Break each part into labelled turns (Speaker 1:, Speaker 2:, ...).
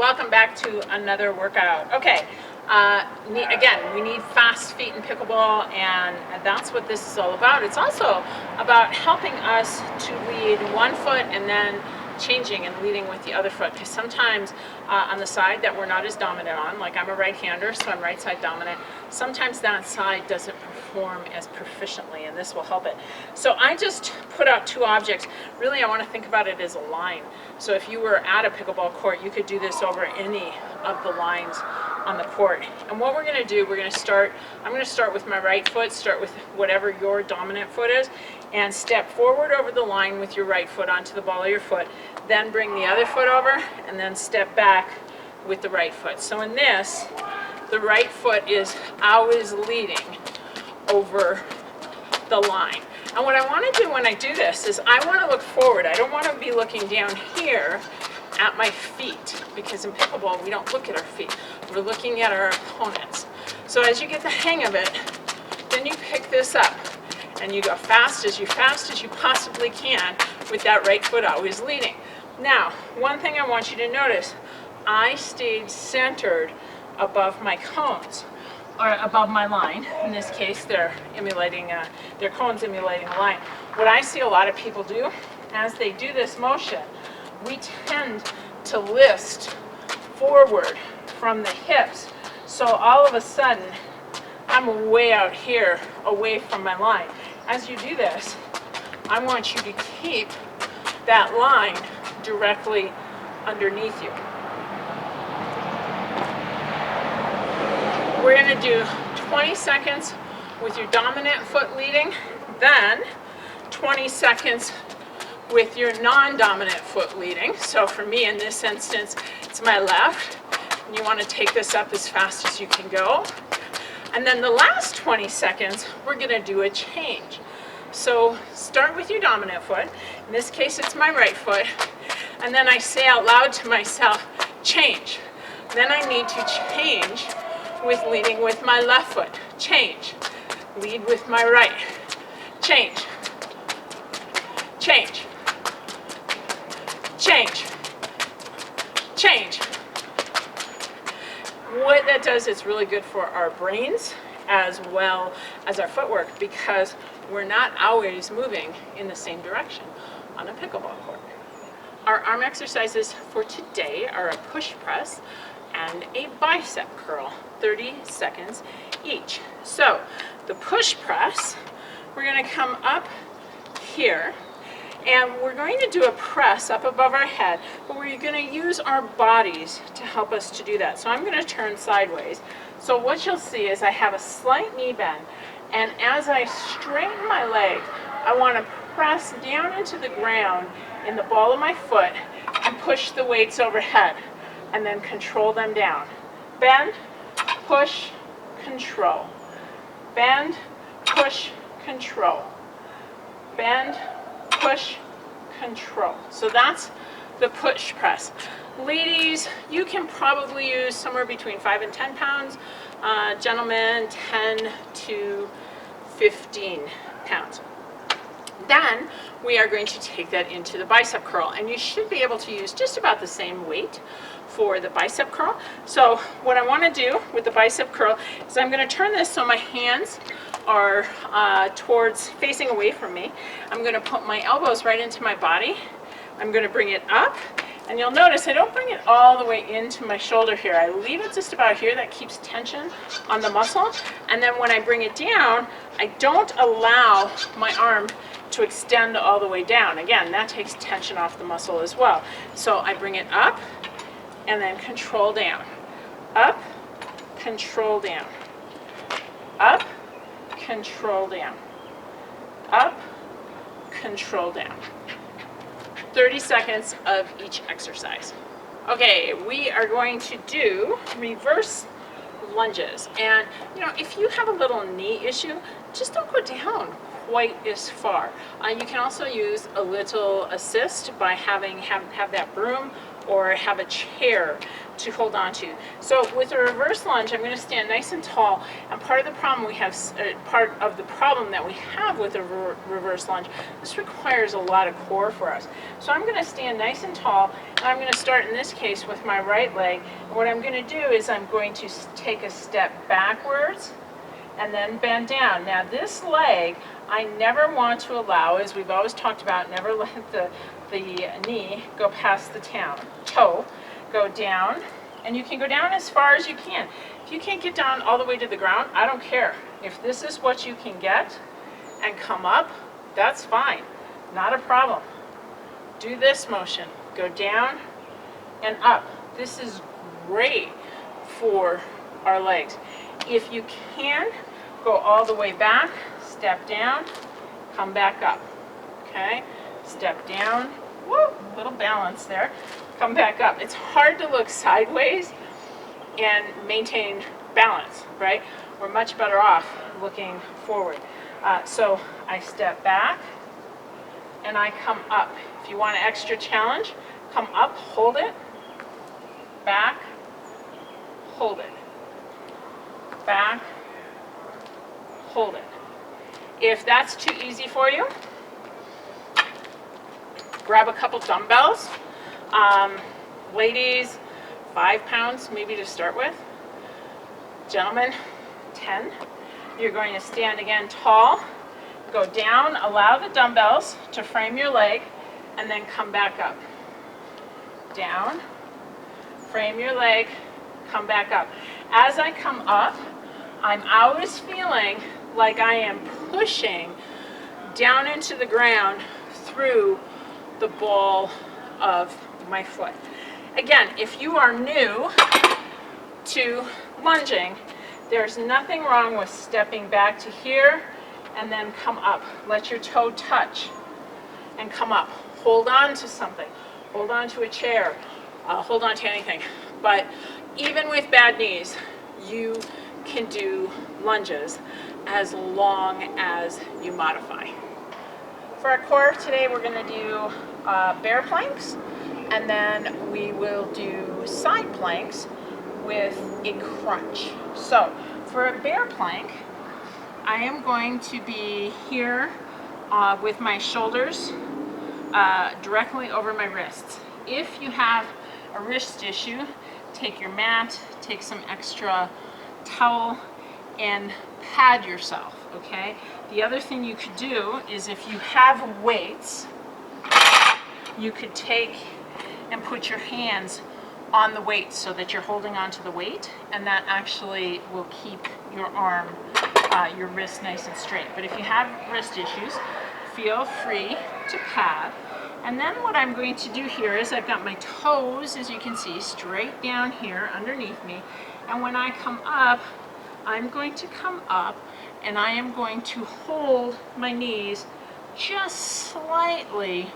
Speaker 1: welcome back to another workout. Okay, again, we need fast feet in pickleball, and that's what this is all about. It's also about helping us to lead one foot and then changing and leading with the other foot, because sometimes on the side that we're not as dominant on, like I'm a right-hander, so I'm right side dominant, sometimes that side doesn't perform as proficiently, and this will help it. So I just put out two objects. Really, I want to think about it as a line. So if you were at a pickleball court, you could do this over any of the lines on the court. And what we're going to do, I'm going to start with my right foot, start with whatever your dominant foot is, and step forward over the line with your right foot onto the ball of your foot, then bring the other foot over, and then step back with the right foot. So in this, the right foot is always leading over the line. And what I want to do when I do this is I want to look forward. I don't want to be looking down here at my feet, because in pickleball we don't look at our feet. We're looking at our opponents. So as you get the hang of it, then you pick this up and you go fast as you possibly can with that right foot always leading. Now, one thing I want you to notice, I stayed centered above my cones, or above my line. In this case, they're cones emulating a line. What I see a lot of people do, as they do this motion, we tend to list forward from the hips. So all of a sudden, I'm way out here, away from my line. As you do this, I want you to keep that line directly underneath you. We're going to do 20 seconds with your dominant foot leading, then 20 seconds with your non-dominant foot leading. So for me in this instance, it's my left. And you want to take this up as fast as you can go. And then the last 20 seconds, we're going to do a change. So start with your dominant foot. In this case, it's my right foot. And then I say out loud to myself, change. Then I need to change with leading with my left foot. Change. Lead with my right. Change. Change. Change. Change. What that does, it's really good for our brains as well as our footwork, because we're not always moving in the same direction on a pickleball court. Our arm exercises for today are a push press and a bicep curl, 30 seconds each. So the push press, we're going to come up here, and we're going to do a press up above our head, but we're going to use our bodies to help us to do that. So I'm going to turn sideways. So what you'll see is I have a slight knee bend, and as I straighten my leg, I want to press down into the ground in the ball of my foot and push the weights overhead, and then control them down. Bend, push, control. Bend, push, control. Bend, push, control. So that's the push press. Ladies, you can probably use somewhere between 5 and 10 pounds. Gentlemen, 10 to 15 pounds. Then we are going to take that into the bicep curl, and you should be able to use just about the same weight for the bicep curl. So what I want to do with the bicep curl is I'm going to turn this so my hands are facing away from me. I'm going to put my elbows right into my body. I'm going to bring it up, and you'll notice I don't bring it all the way into my shoulder here. I leave it just about here. That keeps tension on the muscle. And then when I bring it down, I don't allow my arm to extend all the way down. Again, that takes tension off the muscle as well. So I bring it up and then control down. Up, control down. Up, control down. Up, control down. 30 seconds of each exercise. Okay, we are going to do reverse lunges. And if you have a little knee issue, just don't go down quite as far. You can also use a little assist by have that broom or have a chair to hold on to. So with a reverse lunge, I'm going to stand nice and tall, and part of the problem that we have with a reverse lunge, this requires a lot of core for us. So I'm going to stand nice and tall, and I'm going to start in this case with my right leg. And what I'm going to do is I'm going to take a step backwards and then bend down. Now this leg, I never want to allow, as we've always talked about, never let the knee go past the toe. Go down, and you can go down as far as you can. If you can't get down all the way to the ground, I don't care. If this is what you can get and come up, that's fine, not a problem. Do this motion, go down and up. This is great for our legs. If you can, go all the way back, step down, come back up, okay? Step down, woo, little balance there. Come back up. It's hard to look sideways and maintain balance, right? We're much better off looking forward. So I step back and I come up. If you want an extra challenge, come up, hold it, back, hold it, back, hold it. If that's too easy for you, grab a couple dumbbells. Ladies, 5 pounds maybe to start with. Gentlemen, 10. You're going to stand again tall, go down, allow the dumbbells to frame your leg, and then come back up. Down, frame your leg, come back up. As I come up, I'm always feeling like I am pushing down into the ground through the ball of my foot. Again, if you are new to lunging, there's nothing wrong with stepping back to here and then come up. Let your toe touch and come up. Hold on to something. Hold on to a chair. Hold on to anything. But even with bad knees, you can do lunges as long as you modify. For our core today, we're going to do bear planks, and then we will do side planks with a crunch. So for a bear plank, I am going to be here with my shoulders directly over my wrists. If you have a wrist issue, take your mat, take some extra towel, and pad yourself, okay? The other thing you could do is if you have weights, you could take and put your hands on the weight so that you're holding onto the weight, and that actually will keep your arm, your wrist nice and straight. But if you have wrist issues, feel free to pad. And then what I'm going to do here is I've got my toes, as you can see, straight down here underneath me. And when I come up, I'm going to come up and I am going to hold my knees just slightly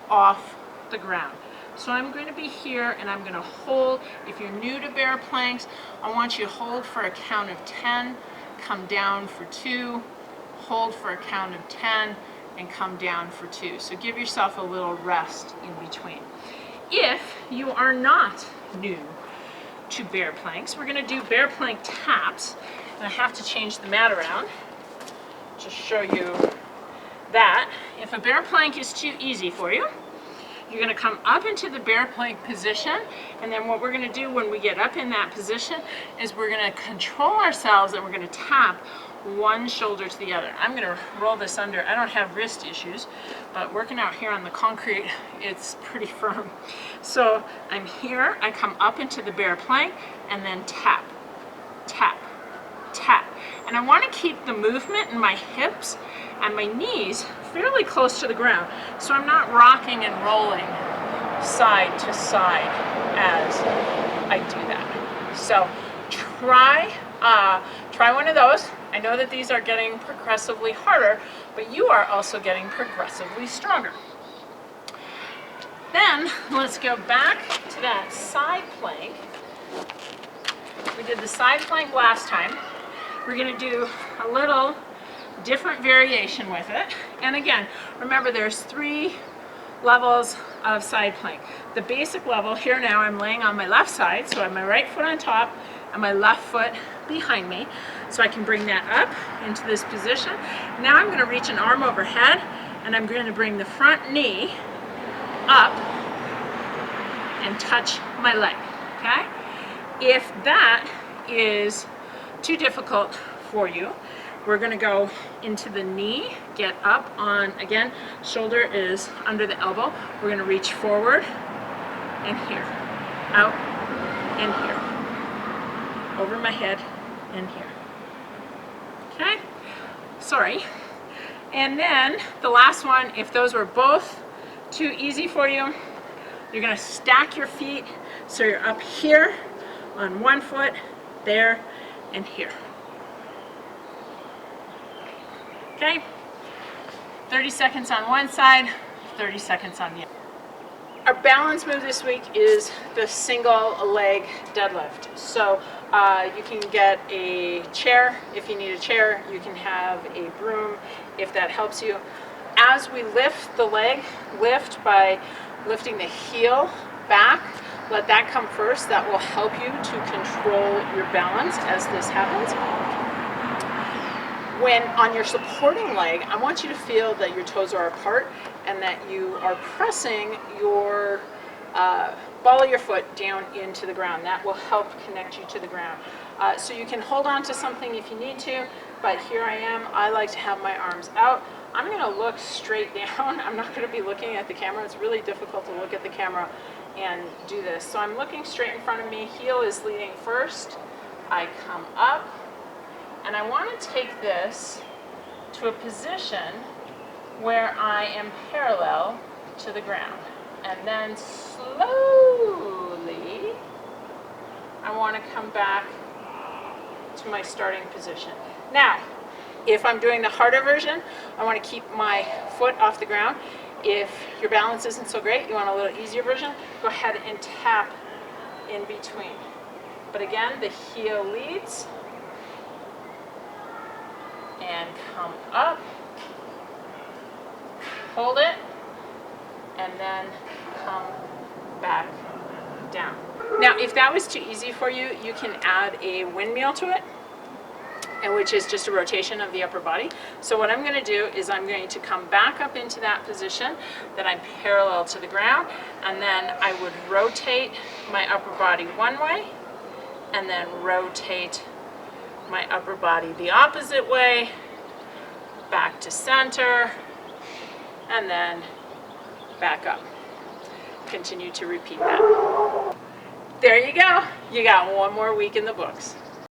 Speaker 1: off the ground. So I'm going to be here and I'm going to hold. If you're new to bear planks, I want you to hold for a count of 10, come down for 2, hold for a count of 10, and come down for 2. So give yourself a little rest in between. If you are not new to bear planks, we're going to do bear plank taps, and I have to change the mat around to show you that. If a bear plank is too easy for you, you're going to come up into the bear plank position, and then what we're going to do when we get up in that position is we're going to control ourselves and we're going to tap one shoulder to the other. I'm going to roll this under. I don't have wrist issues, but working out here on the concrete, it's pretty firm. So I'm here, I come up into the bear plank, and then tap, tap, tap. And I want to keep the movement in my hips and my knees fairly close to the ground, so I'm not rocking and rolling side to side as I do that. So try one of those. I know that these are getting progressively harder, but you are also getting progressively stronger. Then let's go back to that side plank. We did the side plank last time. We're going to do a little different variation with it. And again, remember there's 3 levels of side plank. The basic level here now, I'm laying on my left side, so I have my right foot on top and my left foot behind me. So I can bring that up into this position. Now I'm going to reach an arm overhead, and I'm going to bring the front knee up and touch my leg, okay? If that is too difficult for you, we're going to go into the knee, get up on, again, shoulder is under the elbow. We're going to reach forward and here, out and here, over my head and here. Okay? Sorry. And then the last one, if those were both too easy for you, you're going to stack your feet so you're up here on one foot, there, and here. Okay? 30 seconds on one side, 30 seconds on the other. Our balance move this week is the single leg deadlift. So you can get a chair if you need a chair. You can have a broom if that helps you. As we lift the leg, lift by lifting the heel back. Let that come first. That will help you to control your balance as this happens. When on your supporting leg, I want you to feel that your toes are apart and that you are pressing your ball of your foot down into the ground. That will help connect you to the ground. So you can hold on to something if you need to, but here I am. I like to have my arms out. I'm going to look straight down. I'm not going to be looking at the camera. It's really difficult to look at the camera and do this. So I'm looking straight in front of me. Heel is leading first. I come up. And I want to take this to a position where I am parallel to the ground. And then slowly, I want to come back to my starting position. Now, if I'm doing the harder version, I want to keep my foot off the ground. If your balance isn't so great, you want a little easier version, go ahead and tap in between. But again, the heel leads. And come up, hold it, and then come back down. Now, if that was too easy for you, you can add a windmill to it, and which is just a rotation of the upper body. So what I'm going to do is I'm going to come back up into that position that I'm parallel to the ground, and then I would rotate my upper body one way, and then rotate my upper body the opposite way, back to center, and then back up. Continue to repeat that. There you go. You got one more week in the books.